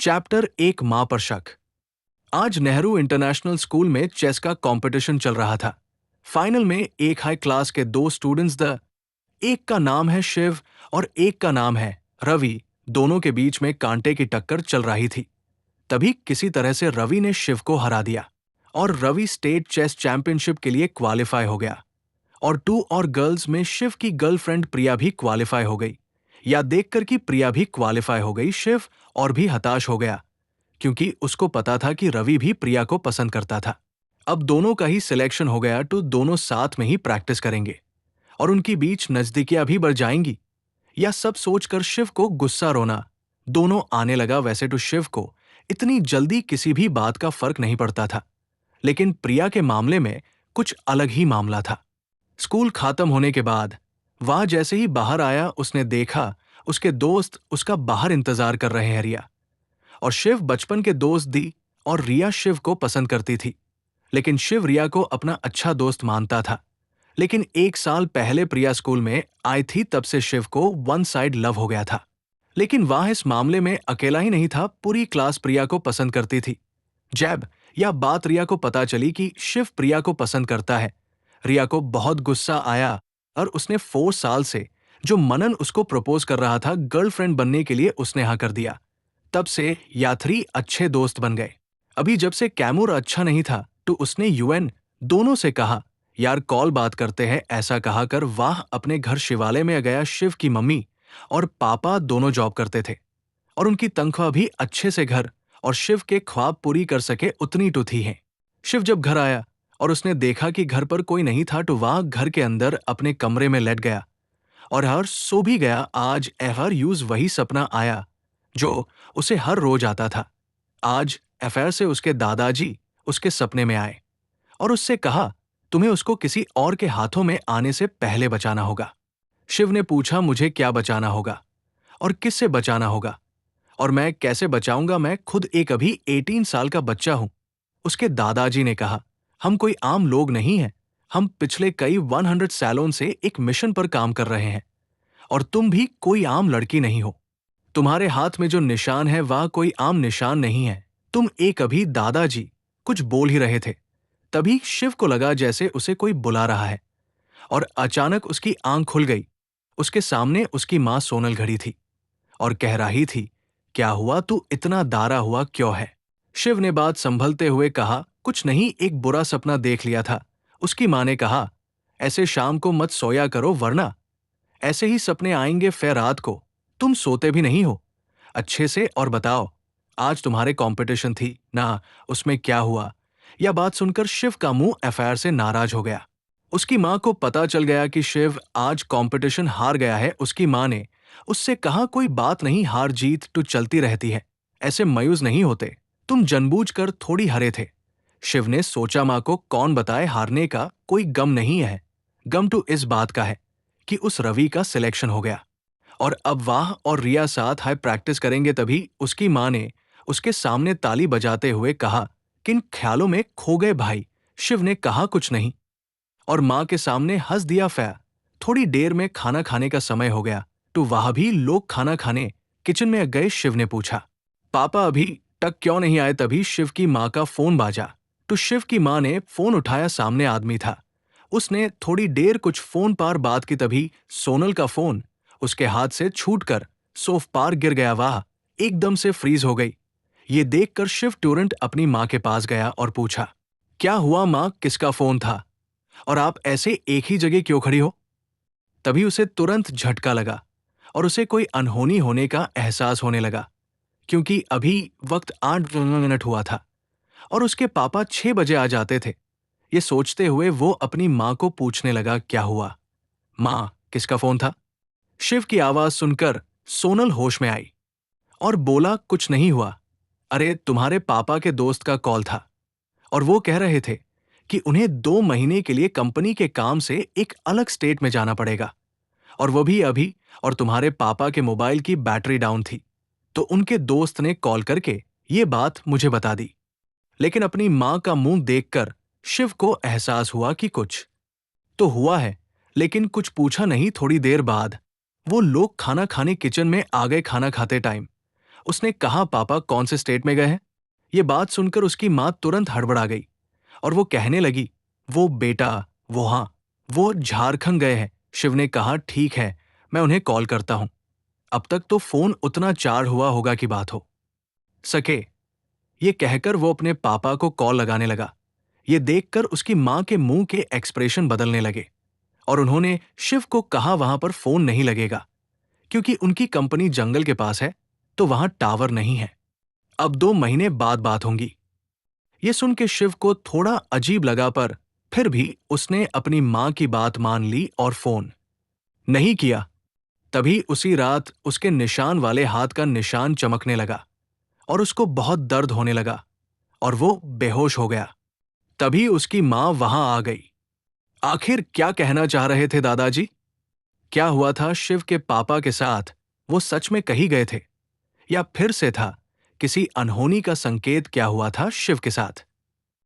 Chapter एक मां पर शक। आज नेहरू इंटरनेशनल स्कूल में चेस का कंपटीशन चल रहा था। फाइनल में एक हाई क्लास के दो स्टूडेंट्स एक का नाम है शिव और एक का नाम है रवि। दोनों के बीच में कांटे की टक्कर चल रही थी। तभी किसी तरह से रवि ने शिव को हरा दिया और रवि स्टेट चेस चैंपियनशिप के लिए क्वालिफाई हो गया। और टू और गर्ल्स में शिव की गर्लफ्रेंड प्रिया भी क्वालिफाई हो गई। या देखकर कि प्रिया भी क्वालिफाई हो गई, शिव और भी हताश हो गया, क्योंकि उसको पता था कि रवि भी प्रिया को पसंद करता था। अब दोनों का ही सिलेक्शन हो गया तो दोनों साथ में ही प्रैक्टिस करेंगे और उनकी बीच नजदीकियां भी बढ़ जाएंगी। यह सब सोचकर शिव को गुस्सा रोना दोनों आने लगा। वैसे तो शिव को इतनी जल्दी किसी भी बात का फर्क नहीं पड़ता था, लेकिन प्रिया के मामले में कुछ अलग ही मामला था। स्कूल खत्म होने के बाद वह जैसे ही बाहर आया, उसने देखा उसके दोस्त उसका बाहर इंतजार कर रहे हैं। रिया और शिव बचपन के दोस्त दी और रिया शिव को पसंद करती थी, लेकिन शिव रिया को अपना अच्छा दोस्त मानता था। लेकिन एक साल पहले प्रिया स्कूल में आई थी, तब से शिव को वन साइड लव हो गया था। लेकिन वह इस मामले में अकेला ही नहीं था, पूरी क्लास प्रिया को पसंद करती थी। जब यह बात रिया को पता चली कि शिव प्रिया को पसंद करता है, रिया को बहुत गुस्सा आया और उसने 4 साल से जो मनन उसको प्रपोज कर रहा था गर्लफ्रेंड बनने के लिए, उसने हाँ कर दिया। तब से यात्री अच्छे दोस्त बन गए। अभी जब से कैमूर अच्छा नहीं था तो उसने यूएन दोनों से कहा, यार कॉल बात करते हैं। ऐसा कहा कर वाह अपने घर शिवालय में गया। शिव की मम्मी और पापा दोनों जॉब करते थे और उनकी तनख्वाह भी अच्छे से घर और शिव के ख्वाब पूरी कर सके उतनी तो थी है। शिव जब घर आया और उसने देखा कि घर पर कोई नहीं था तो वह घर के अंदर अपने कमरे में लेट गया और हर सो भी गया। आज एवर यूज वही सपना आया जो उसे हर रोज आता था। आज अफेयर से उसके दादाजी उसके सपने में आए और उससे कहा, तुम्हें उसको किसी और के हाथों में आने से पहले बचाना होगा। शिव ने पूछा, मुझे क्या बचाना होगा और किससे बचाना होगा और मैं कैसे बचाऊंगा? मैं खुद एक अभी 18 साल का बच्चा हूं। उसके दादाजी ने कहा, हम कोई आम लोग नहीं हैं। हम पिछले कई 100 सालों से एक मिशन पर काम कर रहे हैं और तुम भी कोई आम लड़की नहीं हो। तुम्हारे हाथ में जो निशान है वह कोई आम निशान नहीं है। तुम एक अभी दादाजी कुछ बोल ही रहे थे, तभी शिव को लगा जैसे उसे कोई बुला रहा है और अचानक उसकी आंख खुल गई। उसके सामने उसकी मां सोनल खड़ी थी और कह रही थी, क्या हुआ, तू इतना दारा हुआ क्यों है? शिव ने बात संभलते हुए कहा, कुछ नहीं, एक बुरा सपना देख लिया था। उसकी मां ने कहा, ऐसे शाम को मत सोया करो वरना ऐसे ही सपने आएंगे। फिर रात को तुम सोते भी नहीं हो अच्छे से। और बताओ, आज तुम्हारे कंपटीशन थी ना, उसमें क्या हुआ? यह बात सुनकर शिव का मुंह अफेयर से नाराज हो गया। उसकी मां को पता चल गया कि शिव आज कंपटीशन हार गया है। उसकी मां ने उससे कहा, कोई बात नहीं, हार जीत तो चलती रहती है, ऐसे मायूस नहीं होते, तुम जानबूझकर थोड़ी हारे थे। शिव ने सोचा, मां को कौन बताए हारने का कोई गम नहीं है। गम तो इस बात का है कि उस रवि का सिलेक्शन हो गया और अब वाह और रिया साथ हाई प्रैक्टिस करेंगे। तभी उसकी मां ने उसके सामने ताली बजाते हुए कहा, किन ख्यालों में खो गए भाई? शिव ने कहा, कुछ नहीं, और मां के सामने हंस दिया। फैया थोड़ी देर में खाना खाने का समय हो गया तो वह भी लोग खाना खाने किचन में गए। शिव ने पूछा, पापा अभी तक क्यों नहीं आए? तभी शिव की मां का फोन बाजा तो शिव की मां ने फोन उठाया। सामने आदमी था। उसने थोड़ी देर कुछ फोन पर बात की, तभी सोनल का फोन उसके हाथ से छूटकर सोफ पार गिर गया। वाह एकदम से फ्रीज हो गई। ये देखकर शिव तुरंत अपनी मां के पास गया और पूछा, क्या हुआ मां, किसका फोन था और आप ऐसे एक ही जगह क्यों खड़ी हो? तभी उसे तुरंत झटका लगा और उसे कोई अनहोनी होने का एहसास होने लगा, क्योंकि अभी वक्त 8 मिनट हुआ था और उसके पापा 6 बजे आ जाते थे। ये सोचते हुए वो अपनी मां को पूछने लगा, क्या हुआ मां, किसका फोन था? शिव की आवाज सुनकर सोनल होश में आई और बोला, कुछ नहीं हुआ। अरे तुम्हारे पापा के दोस्त का कॉल था और वो कह रहे थे कि उन्हें 2 महीने के लिए कंपनी के काम से एक अलग स्टेट में जाना पड़ेगा और वो भी अभी, और तुम्हारे पापा के मोबाइल की बैटरी डाउन थी तो उनके दोस्त ने कॉल करके ये बात मुझे बता दी। लेकिन अपनी मां का मुंह देखकर शिव को एहसास हुआ कि कुछ तो हुआ है, लेकिन कुछ पूछा नहीं। थोड़ी देर बाद वो लोग खाना खाने किचन में आ गए। खाना खाते टाइम उसने कहा, पापा कौन से स्टेट में गए हैं? ये बात सुनकर उसकी मां तुरंत हड़बड़ा गई और वो कहने लगी, वो बेटा, वो हाँ, वो झारखंड गए हैं। शिव ने कहा, ठीक है, मैं उन्हें कॉल करता हूं। अब तक तो फोन उतना चार्ज हुआ होगा कि बात हो सके। ये कहकर वो अपने पापा को कॉल लगाने लगा। ये देखकर उसकी मां के मुंह के एक्सप्रेशन बदलने लगे और उन्होंने शिव को कहा वहां पर फोन नहीं लगेगा क्योंकि उनकी कंपनी जंगल के पास है, तो वहां टावर नहीं है। अब 2 महीने बाद बात होंगी। ये सुन के शिव को थोड़ा अजीब लगा, पर फिर भी उसने अपनी मां की बात मान ली और फोन नहीं किया। तभी उसी रात उसके निशान वाले हाथ का निशान चमकने लगा और उसको बहुत दर्द होने लगा और वो बेहोश हो गया। तभी उसकी मां वहां आ गई। आखिर क्या कहना चाह रहे थे दादाजी? क्या हुआ था शिव के पापा के साथ? वो सच में कहीं गए थे या फिर से था किसी अनहोनी का संकेत? क्या हुआ था शिव के साथ?